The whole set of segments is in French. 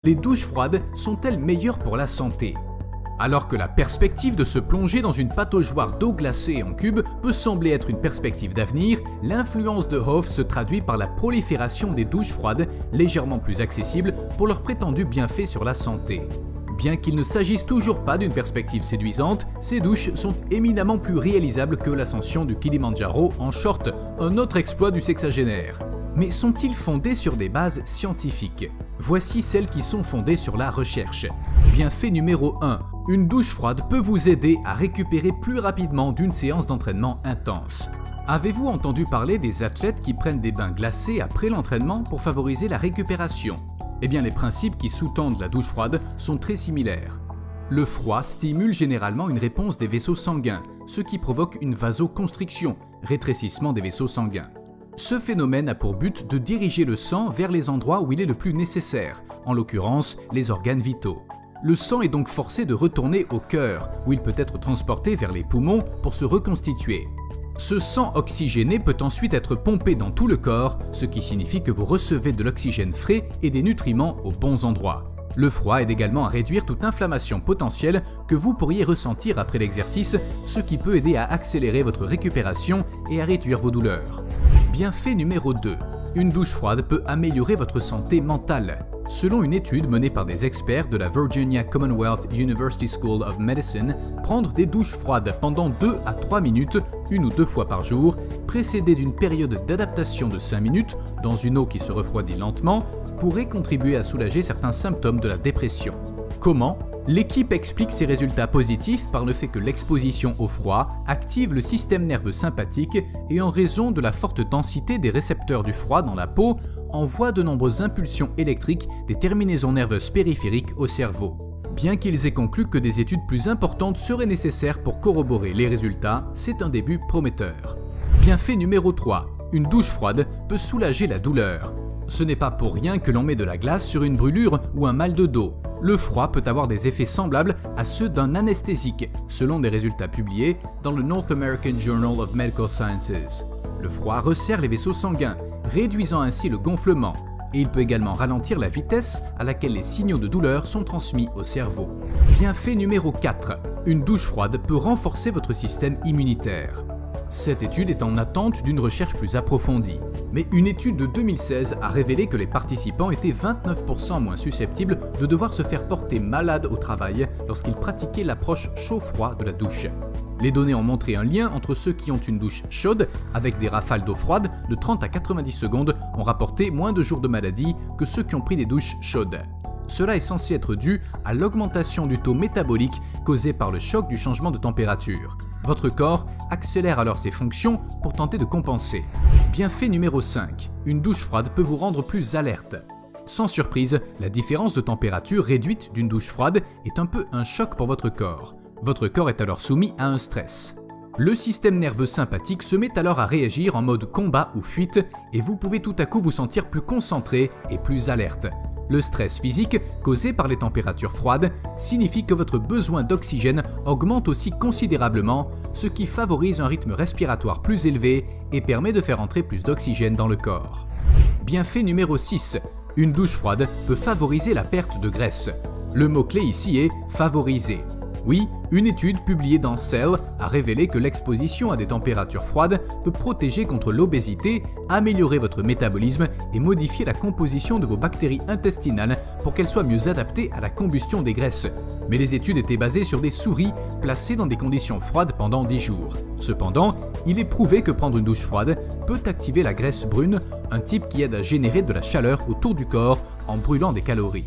Les douches froides sont-elles meilleures pour la santé? Alors que la perspective de se plonger dans une pataugeoire d'eau glacée en cube peut sembler être une perspective d'avenir, l'influence de Hove se traduit par la prolifération des douches froides légèrement plus accessibles pour leurs prétendus bienfaits sur la santé. Bien qu'il ne s'agisse toujours pas d'une perspective séduisante, ces douches sont éminemment plus réalisables que l'ascension du Kilimandjaro en short, un autre exploit du sexagénaire. Mais sont-ils fondés sur des bases scientifiques? Voici celles qui sont fondées sur la recherche. Bienfait numéro 1. Une douche froide peut vous aider à récupérer plus rapidement d'une séance d'entraînement intense. Avez-vous entendu parler des athlètes qui prennent des bains glacés après l'entraînement pour favoriser la récupération? Eh bien, les principes qui sous-tendent la douche froide sont très similaires. Le froid stimule généralement une réponse des vaisseaux sanguins, ce qui provoque une vasoconstriction, rétrécissement des vaisseaux sanguins. Ce phénomène a pour but de diriger le sang vers les endroits où il est le plus nécessaire, en l'occurrence les organes vitaux. Le sang est donc forcé de retourner au cœur, où il peut être transporté vers les poumons pour se reconstituer. Ce sang oxygéné peut ensuite être pompé dans tout le corps, ce qui signifie que vous recevez de l'oxygène frais et des nutriments aux bons endroits. Le froid aide également à réduire toute inflammation potentielle que vous pourriez ressentir après l'exercice, ce qui peut aider à accélérer votre récupération et à réduire vos douleurs. Bienfait numéro 2. Une douche froide peut améliorer votre santé mentale. Selon une étude menée par des experts de la Virginia Commonwealth University School of Medicine, prendre des douches froides pendant 2 à 3 minutes, 1 ou 2 fois par jour, précédée d'une période d'adaptation de 5 minutes, dans une eau qui se refroidit lentement, pourrait contribuer à soulager certains symptômes de la dépression. Comment ? L'équipe explique ces résultats positifs par le fait que l'exposition au froid active le système nerveux sympathique et en raison de la forte densité des récepteurs du froid dans la peau, envoie de nombreuses impulsions électriques des terminaisons nerveuses périphériques au cerveau. Bien qu'ils aient conclu que des études plus importantes seraient nécessaires pour corroborer les résultats, c'est un début prometteur. Bienfait numéro 3. Une douche froide peut soulager la douleur. Ce n'est pas pour rien que l'on met de la glace sur une brûlure ou un mal de dos. Le froid peut avoir des effets semblables à ceux d'un anesthésique, selon des résultats publiés dans le North American Journal of Medical Sciences. Le froid resserre les vaisseaux sanguins, réduisant ainsi le gonflement, et il peut également ralentir la vitesse à laquelle les signaux de douleur sont transmis au cerveau. Bienfait numéro 4. Une douche froide peut renforcer votre système immunitaire. Cette étude est en attente d'une recherche plus approfondie, mais une étude de 2016 a révélé que les participants étaient 29% moins susceptibles de devoir se faire porter malade au travail lorsqu'ils pratiquaient l'approche chaud-froid de la douche. Les données ont montré un lien entre ceux qui ont une douche chaude, avec des rafales d'eau froide de 30 à 90 secondes, ont rapporté moins de jours de maladie que ceux qui ont pris des douches chaudes. Cela est censé être dû à l'augmentation du taux métabolique causé par le choc du changement de température. Votre corps accélère alors ses fonctions pour tenter de compenser. Bienfait numéro 5. Une douche froide peut vous rendre plus alerte. Sans surprise, la différence de température réduite d'une douche froide est un peu un choc pour votre corps. Votre corps est alors soumis à un stress. Le système nerveux sympathique se met alors à réagir en mode combat ou fuite et vous pouvez tout à coup vous sentir plus concentré et plus alerte. Le stress physique, causé par les températures froides, signifie que votre besoin d'oxygène augmente aussi considérablement, ce qui favorise un rythme respiratoire plus élevé et permet de faire entrer plus d'oxygène dans le corps. Bienfait numéro 6. Une douche froide peut favoriser la perte de graisse. Le mot-clé ici est « favoriser ». Oui, une étude publiée dans Cell a révélé que l'exposition à des températures froides peut protéger contre l'obésité, améliorer votre métabolisme et modifier la composition de vos bactéries intestinales pour qu'elles soient mieux adaptées à la combustion des graisses. Mais les études étaient basées sur des souris placées dans des conditions froides pendant 10 jours. Cependant, il est prouvé que prendre une douche froide peut activer la graisse brune, un type qui aide à générer de la chaleur autour du corps en brûlant des calories.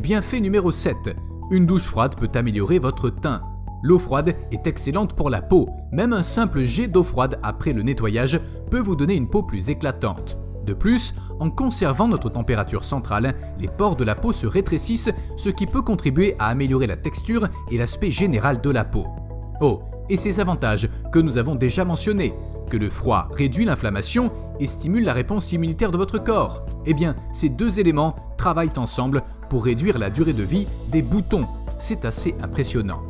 Bienfait numéro 7. Une douche froide peut améliorer votre teint. L'eau froide est excellente pour la peau. Même un simple jet d'eau froide après le nettoyage peut vous donner une peau plus éclatante. De plus, en conservant notre température centrale, les pores de la peau se rétrécissent, ce qui peut contribuer à améliorer la texture et l'aspect général de la peau. Oh, et ces avantages que nous avons déjà mentionnés, que le froid réduit l'inflammation et stimule la réponse immunitaire de votre corps. Eh bien, ces deux éléments travaillent ensemble pour réduire la durée de vie des boutons. C'est assez impressionnant.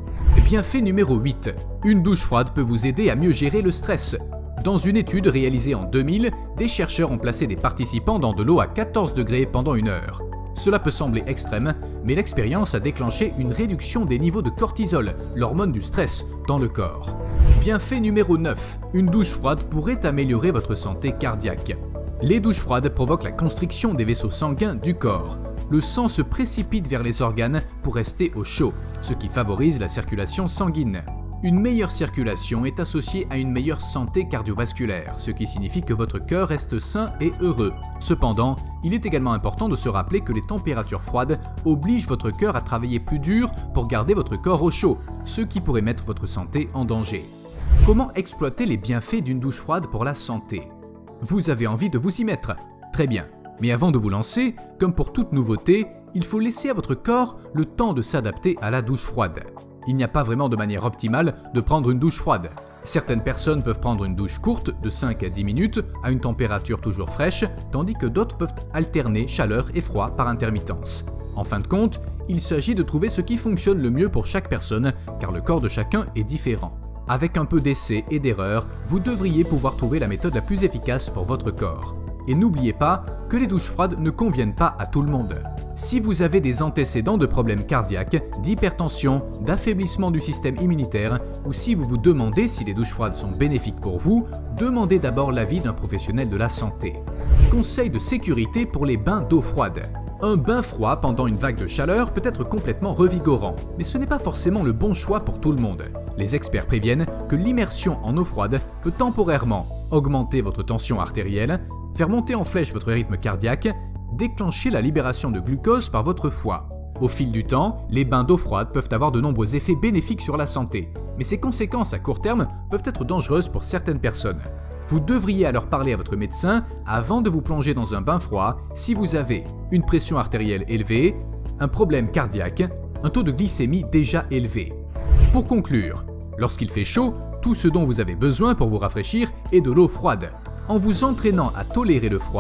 Bienfait numéro 8. Une douche froide peut vous aider à mieux gérer le stress. Dans une étude réalisée en 2000, des chercheurs ont placé des participants dans de l'eau à 14 degrés pendant 1 heure. Cela peut sembler extrême, mais l'expérience a déclenché une réduction des niveaux de cortisol, l'hormone du stress, dans le corps. Bienfait numéro 9. Une douche froide pourrait améliorer votre santé cardiaque. Les douches froides provoquent la constriction des vaisseaux sanguins du corps. Le sang se précipite vers les organes pour rester au chaud, ce qui favorise la circulation sanguine. Une meilleure circulation est associée à une meilleure santé cardiovasculaire, ce qui signifie que votre cœur reste sain et heureux. Cependant, il est également important de se rappeler que les températures froides obligent votre cœur à travailler plus dur pour garder votre corps au chaud, ce qui pourrait mettre votre santé en danger. Comment exploiter les bienfaits d'une douche froide pour la santé ? Vous avez envie de vous y mettre ? Très bien. Mais avant de vous lancer, comme pour toute nouveauté, il faut laisser à votre corps le temps de s'adapter à la douche froide. Il n'y a pas vraiment de manière optimale de prendre une douche froide. Certaines personnes peuvent prendre une douche courte de 5 à 10 minutes à une température toujours fraîche, tandis que d'autres peuvent alterner chaleur et froid par intermittence. En fin de compte, il s'agit de trouver ce qui fonctionne le mieux pour chaque personne, car le corps de chacun est différent. Avec un peu d'essai et d'erreur, vous devriez pouvoir trouver la méthode la plus efficace pour votre corps. Et n'oubliez pas que les douches froides ne conviennent pas à tout le monde. Si vous avez des antécédents de problèmes cardiaques, d'hypertension, d'affaiblissement du système immunitaire, ou si vous vous demandez si les douches froides sont bénéfiques pour vous, demandez d'abord l'avis d'un professionnel de la santé. Conseil de sécurité pour les bains d'eau froide. Un bain froid pendant une vague de chaleur peut être complètement revigorant, mais ce n'est pas forcément le bon choix pour tout le monde. Les experts préviennent que l'immersion en eau froide peut temporairement augmenter votre tension artérielle, faire monter en flèche votre rythme cardiaque, déclencher la libération de glucose par votre foie. Au fil du temps, les bains d'eau froide peuvent avoir de nombreux effets bénéfiques sur la santé, mais ces conséquences à court terme peuvent être dangereuses pour certaines personnes. Vous devriez alors parler à votre médecin avant de vous plonger dans un bain froid si vous avez une pression artérielle élevée, un problème cardiaque, un taux de glycémie déjà élevé. Pour conclure, lorsqu'il fait chaud, tout ce dont vous avez besoin pour vous rafraîchir est de l'eau froide. En vous entraînant à tolérer le froid,